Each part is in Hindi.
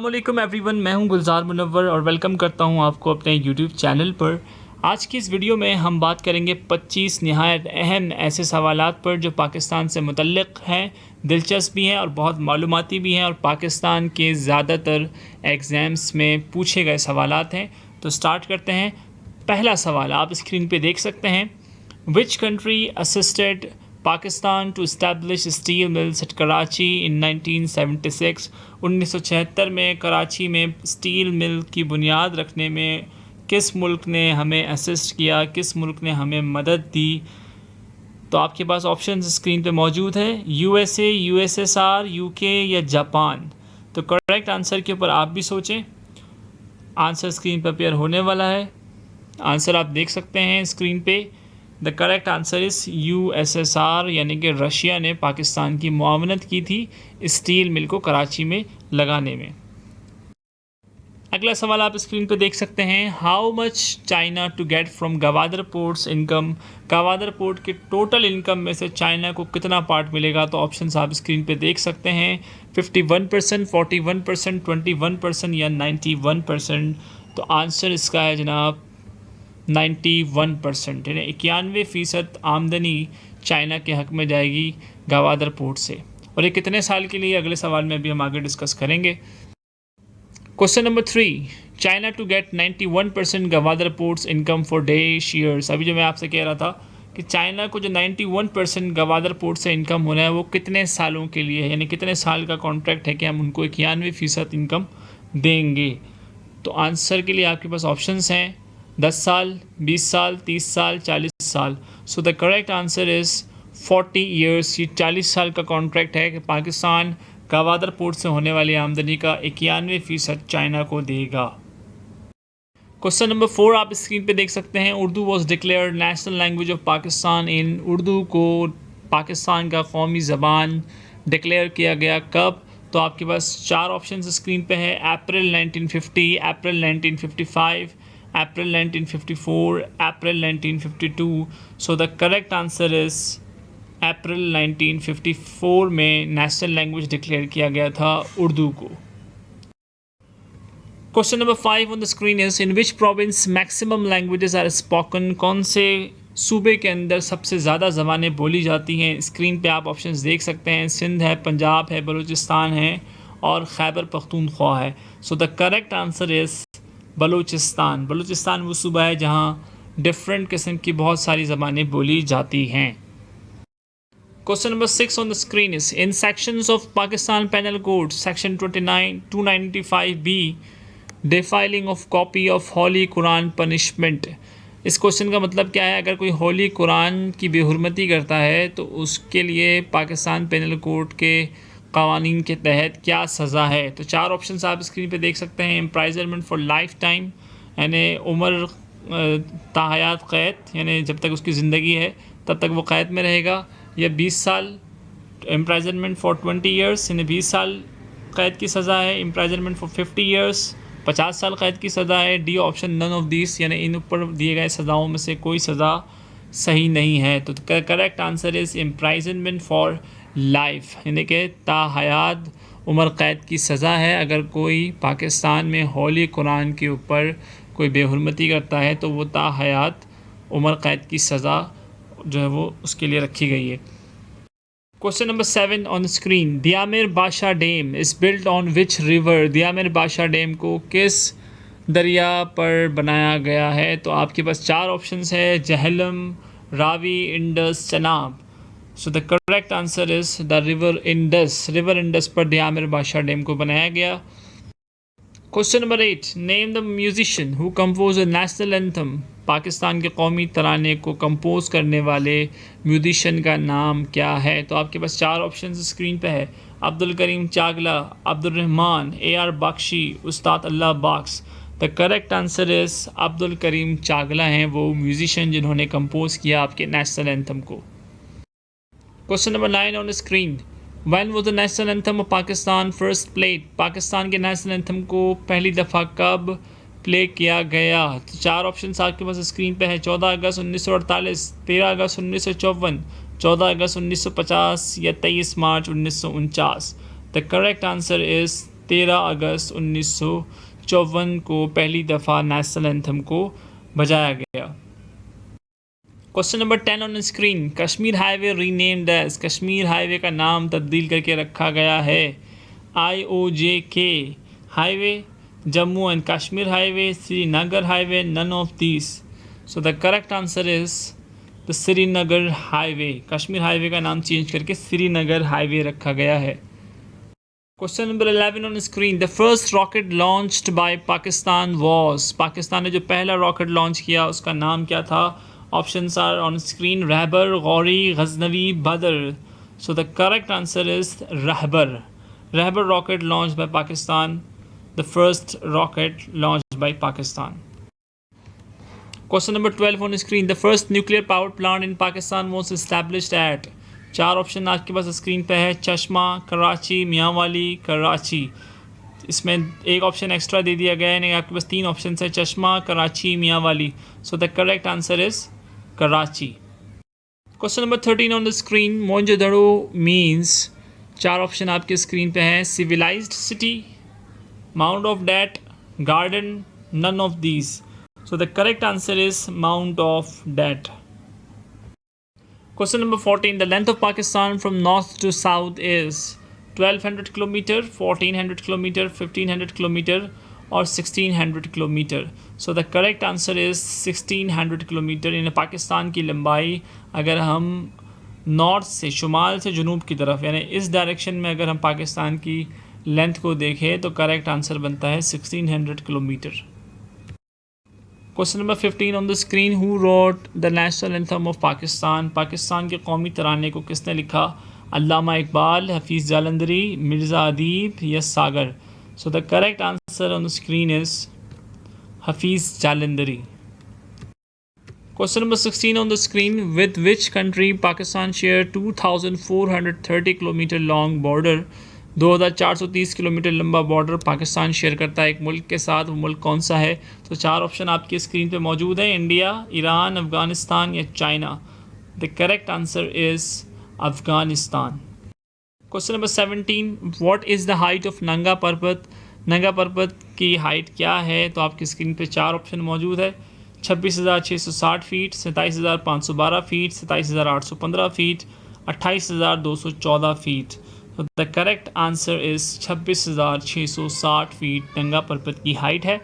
अस्सलामुअलैकुम एवरीवन, मैं हूं गुलजार मुनव्वर और वेलकम करता हूं आपको अपने यूट्यूब चैनल पर। आज की इस वीडियो में हम बात करेंगे 25 निहायत अहम ऐसे सवालात पर जो पाकिस्तान से मुतल्लिक़ हैं, दिलचस्प भी हैं और बहुत मालूमाती भी हैं और पाकिस्तान के ज़्यादातर एग्ज़ाम्स में पूछे गए सवालात हैं। तो स्टार्ट करते हैं। पहला सवाल आप स्क्रीन पे देख सकते हैं। Which country assisted Pakistan to establish steel mills at Karachi in 1976। 1976 में कराची में स्टील मिल की बुनियाद रखने में किस मुल्क ने हमें असिस्ट किया, किस मुल्क ने हमें मदद दी? तो आपके पास ऑप्शन स्क्रीन पे मौजूद है, यूएसए, यूएसएसआर, यूके या जापान। तो करेक्ट आंसर के ऊपर आप भी सोचें। आंसर स्क्रीन पर अपेयर होने वाला है। आंसर आप देख सकते हैं स्क्रीन पे। The correct answer is USSR, यानी कि रशिया ने पाकिस्तान की मुआवनत की थी स्टील मिल को कराची में लगाने में। अगला सवाल आप स्क्रीन पे देख सकते हैं। How much China to get from Gwadar ports income. Gwadar port के टोटल इनकम में से चाइना को कितना पार्ट मिलेगा? तो ऑप्शंस आप स्क्रीन पे देख सकते हैं। 51%, 41%, 21% या 91%। तो आंसर इसका है जनाब 91%, यानी 91% आमदनी चाइना के हक़ में जाएगी गवादर पोर्ट से। और ये कितने साल के लिए, अगले सवाल में भी हम आगे डिस्कस करेंगे। Question number 3, China to get 91% Gwadar ports income for dash years. अभी जो मैं आपसे कह रहा था कि चाइना को जो 91% गवादर पोर्ट से इनकम होना है वो कितने सालों के लिए है, यानी कितने साल का कॉन्ट्रैक्ट है कि हम उनको 91% इनकम देंगे। तो आंसर के लिए आपके पास ऑप्शंस हैं 10 साल, 20 साल, 30 साल, 40 साल। सो the correct answer is 40 years. ये 40 साल का कॉन्ट्रैक्ट है कि पाकिस्तान गवादर पोर्ट से होने वाली आमदनी का 91% चाइना को देगा। क्वेश्चन नंबर 4 आप स्क्रीन पे देख सकते हैं। Urdu was declared national language of Pakistan in. Urdu को पाकिस्तान का कौमी ज़बान डिक्लेयर किया गया कब? तो आपके पास 4 ऑप्शन स्क्रीन पे है। अप्रैल 1950, अप्रैल 1955, अप्रैल 1954, अप्रैल 1952। सो द करेक्ट आंसर इज़ अप्रैल 1954 में नेशनल लैंग्वेज डिक्लेयर किया गया था उर्दू को। Question number 5 on the screen is in which province maximum languages are spoken. कौन से सूबे के अंदर सबसे ज़्यादा ज़बानें बोली जाती हैं? स्क्रीन पे आप ऑप्शंस देख सकते हैं। सिंध है, पंजाब है, बलूचिस्तान है और खैबर पख्तूनख्वा है। सो the correct answer is Balochistan. Balochistan वो सूबा है जहाँ डिफरेंट किस्म की बहुत सारी ज़बानें बोली जाती हैं। Question number 6 on the screen is in sections of Pakistan Penal Code, section 29, 295B, defiling of copy of Holy Quran punishment। इस क्वेश्चन का मतलब क्या है? अगर कोई होली कुरान की बेहुरमती करता है तो उसके लिए पाकिस्तान पेनल कोड के कवानीन के तहत क्या सज़ा है? तो 4 ऑप्शंस आप स्क्रीन पे देख सकते हैं। इम्प्राइजनमेंट फॉर लाइफ टाइम, यानी उम्र ताहयात क़ैद, यानी जब तक उसकी ज़िंदगी है तब तक वो क़ैद में रहेगा, या 20 साल इम्प्राइजनमेंट फॉर 20 ईयर्स, यानी 20 साल क़ैद की सज़ा है। इम्प्राइजनमेंट फॉर 50 ईयर्स, 50 साल क़ैद की सज़ा है। D option none of this, यानी इन ऊपर दिए गए सज़ाओं में से कोई सज़ा सही नहीं है। तो correct answer is imprisonment for life, यानी कि ताहयात उम्र क़ैद की सज़ा है। अगर कोई पाकिस्तान में होली कुरान के ऊपर कोई बेहुरमती करता है तो वो ताहयात उम्र क़ैद की सज़ा जो है वो उसके लिए रखी गई है। Question number 7 on screen, Diamer Badshah dam is built on which river. Diamer Badshah dam को किस दरिया पर बनाया गया है? तो आपके पास 4 ऑप्शंस है, Jhelum, Ravi, Indus, Chenab. So the correct answer is the river Indus. River Indus पर दियामिर बादशाह डैम को बनाया गया। Question number 8, name the musician who compose the national anthem. Pakistan के कौमी तराने को कंपोज करने वाले म्यूजिशियन का नाम क्या है? तो आपके पास 4 ऑप्शन स्क्रीन पे है। अब्दुल करीम चागला, अब्दुल रहमान, AR बख्शी, उस्ताद Allah Bakhsh. The correct answer is Abdul Karim Chagla हैं वो म्यूजिशियन जिन्होंने कंपोज किया आपके नेशनल एंथम को। Question number 9 on screen, when was the national anthem of Pakistan first played. Pakistan के नेशनल एंथम को पहली दफ़ा कब प्ले किया गया? तो 4 ऑप्शन आपके पास स्क्रीन पे है। 14 अगस्त 1948, 13 अगस्त 1954, 14 अगस्त 1950 या 23 मार्च 1949। द करेक्ट आंसर इज़ 13 अगस्त 1954 को पहली दफ़ा नेशनल एंथम को बजाया गया। Question number 10 on screen, Kashmir highway renamed as, Kashmir highway का नाम तब्दील करके रखा गया है IOJK highway, Jammu and Kashmir highway, Srinagar highway, none of these. So the correct answer is the Srinagar highway. Kashmir highway का नाम चेंज करके श्रीनगर हाईवे रखा गया है। Question number 11 on screen, the first rocket launched by Pakistan was, Pakistan ने जो पहला रॉकेट लॉन्च किया उसका नाम क्या था? Options are on screen, Rahbar, Ghauri, Ghaznavi, Badar. So the correct answer is Rahbar. Rahbar rocket launch by Pakistan, the first rocket launch by Pakistan. Question number 12 on screen, the first nuclear power plant in Pakistan was established at, 4 option आपके पास स्क्रीन पे है, चश्मा, कराची, मियांवाली, कराची। इसमें एक ऑप्शन एक्स्ट्रा दे दिया गया है, यानी आपके पास 3 ऑप्शन है, Chashma, Karachi, Mianwali. So the correct answer is Karachi. Question number 13 on the screen, Mohenjodaro means, 4 option आपके स्क्रीन पे हैं, civilised city, mount of dead, garden, none of these. So the correct answer is mount of dead. Question number 14. The length of Pakistan from north to south is 1200 km, 1400 km, 1500 km or 1600 km. So the correct answer is 1600 km। इन पाकिस्तान की लंबाई अगर हम नॉर्थ से, शुमाल से जनूब की तरफ, यानी इस डायरेक्शन में अगर हम पाकिस्तान की लेंथ को देखें तो करेक्ट आंसर बनता है 1600 kilometre. Question number 15 on the screen, who wrote the national anthem of Pakistan, Pakistan के कौमी तराने को किसने लिखा? अल्लामा इकबाल, हफीज़ जालंधरी, मिर्ज़ा अदीब या Sagar. So the correct answer on the screen is Hafeez Jalandhari. Question number 16 on the screen, with which country Pakistan share 2430 kilometre long border, 2430 kilometre लंबा बॉर्डर पाकिस्तान शेयर करता है एक मुल्क के साथ, वो मुल्क कौन सा है? तो 4 ऑप्शन आपकी स्क्रीन पे मौजूद है, इंडिया, ईरान, अफ़गानिस्तान या China. The correct answer is Afghanistan. Question number 17, what is the height of नंगा पर्वत, नंगा पर्वत की हाइट क्या है? तो आपकी स्क्रीन पे 4 ऑप्शन मौजूद है, 26,660 फीट, 27,512 फीट, 27,815 फीट, 28,214 फीट। तो the correct answer is 26,660 feet Nanga Parbat की हाइट है।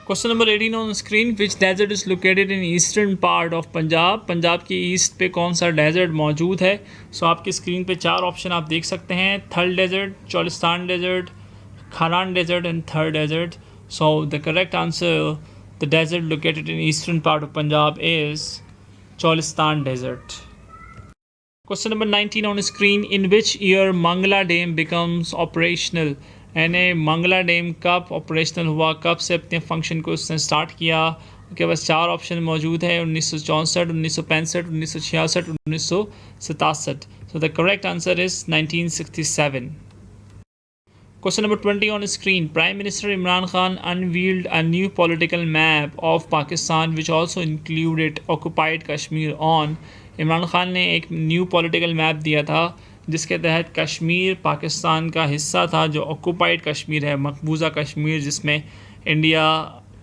Question number 18 on screen, which desert is located in eastern part of Punjab, Punjab की ईस्ट पे कौन सा डेजर्ट मौजूद है? सो आपकी स्क्रीन पे 4 ऑप्शन आप देख सकते हैं, Thal desert, Cholistan desert, Kharan desert and Thar desert. So the correct answer, the desert located in eastern part of Punjab is Cholistan desert. Question number 19 on screen, in which year Mangla dam becomes operational, यानी मंगला डैम कब ऑपरेशनल हुआ, कब से अपने फंक्शन को उसने स्टार्ट किया? उसके पास 4 ऑप्शन मौजूद है, 1964, 1965, 1966, 1967। सो the correct answer is 1967। Question number 20 on screen, prime minister Imran Khan unveiled a new political map of Pakistan which also included occupied Kashmir on, Imran Khan ने एक न्यू पॉलिटिकल मैप दिया था जिसके तहत कश्मीर पाकिस्तान का हिस्सा था, जो ऑक्यूपाइड कश्मीर है, मकबूजा कश्मीर जिसमें इंडिया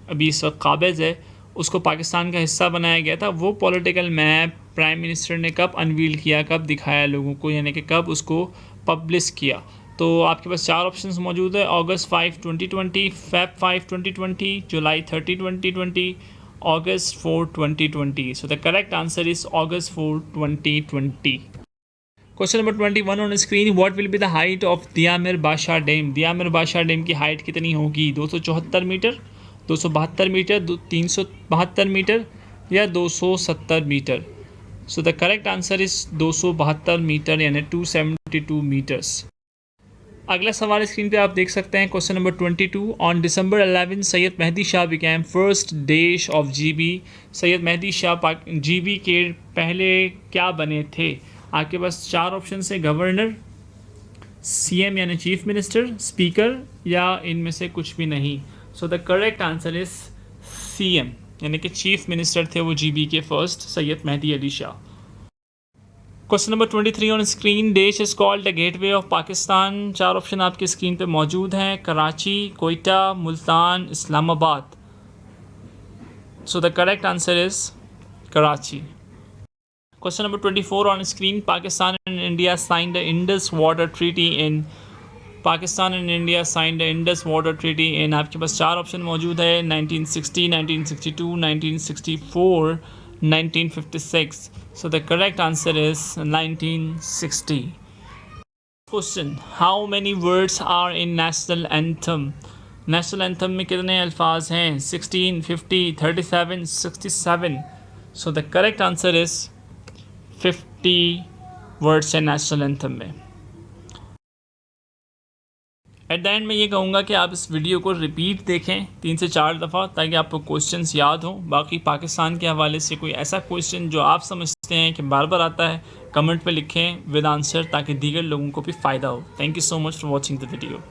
अभी इस वक्त काबिज़ है, उसको पाकिस्तान का हिस्सा बनाया गया था। वो पॉलिटिकल मैप प्राइम मिनिस्टर ने कब अनवील किया, कब दिखाया लोगों को, यानी कि कब उसको पब्लिश किया? तो आपके पास 4 ऑप्शंस मौजूद है, अगस्त 5, 2020, Feb 5, 2020, July 30, 2020, August 4, 2020. So the correct answer is August 4, 2020. Question number 21 on screen. What will be the height of Diamir Basha Dam? Diamir Basha Dam की हाइट कितनी होगी? 274 मीटर, 272 मीटर, 372 मीटर या 270 metre? So the correct answer is 272 metre यानी 272 मीटर्स। अगला सवाल स्क्रीन पे आप देख सकते हैं, question number 22, on December 11 Syed Mehdi Shah became first dash of GB। Syed Mehdi Shah GB के पहले क्या बने थे? आपके पास 4 ऑप्शन है, गवर्नर, CM यानी चीफ मिनिस्टर, स्पीकर या इनमें से कुछ भी नहीं। So the correct answer is CM यानी कि चीफ मिनिस्टर थे वो GB के first, Syed Mehdi Ali Shah. Question number 23 on screen, dash is called the gateway of Pakistan. 4 option आपकी स्क्रीन पे मौजूद हैं, Karachi, Quetta, Multan, Islamabad. So the correct answer is Karachi. Question number 24 on screen, Pakistan and India signed the Indus water treaty in. Pakistan and India signed the Indus water treaty in. आपके पास 4 ऑप्शन मौजूद है, 1960, 1962, 1964, 1956। So the correct answer is 1960. Question: How many words are in national anthem? National anthem में कितने अल्फाज हैं? 16, 50, 37, 67. So the correct answer is 50 words हैं national anthem में। एट द एंड मैं ये कहूँगा कि आप इस वीडियो को रिपीट देखें 3 से 4 दफ़ा, ताकि आपको क्वेश्चंस याद हों। बाकी पाकिस्तान के हवाले से कोई ऐसा क्वेश्चन जो आप समझते हैं कि बार बार आता है, कमेंट पे लिखें विद आंसर, ताकि दीगर लोगों को भी फ़ायदा हो। Thank you so much for watching the video.